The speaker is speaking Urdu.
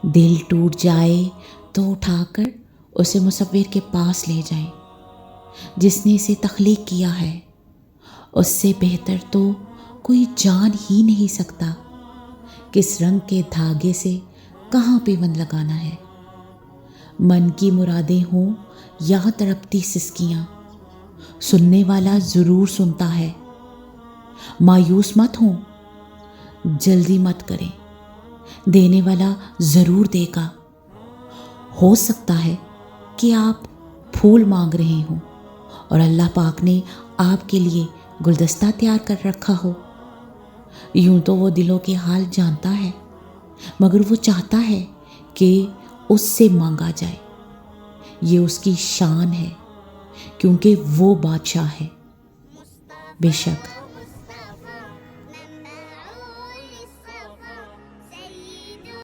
دل ٹوٹ جائے تو اٹھا کر اسے مصور کے پاس لے جائیں جس نے اسے تخلیق کیا ہے۔ اس سے بہتر تو کوئی جان ہی نہیں سکتا کس رنگ کے دھاگے سے کہاں پیوند لگانا ہے۔ من کی مرادیں ہوں یا تڑپتی سسکیاں، سننے والا ضرور سنتا ہے۔ مایوس مت ہوں، جلدی مت کریں، دینے والا ضرور دے گا۔ ہو سکتا ہے کہ آپ پھول مانگ رہے ہوں اور اللہ پاک نے آپ کے لیے گلدستہ تیار کر رکھا ہو۔ یوں تو وہ دلوں کے حال جانتا ہے، مگر وہ چاہتا ہے کہ اس سے مانگا جائے۔ یہ اس کی شان ہے کیونکہ وہ بادشاہ ہے۔ بے شک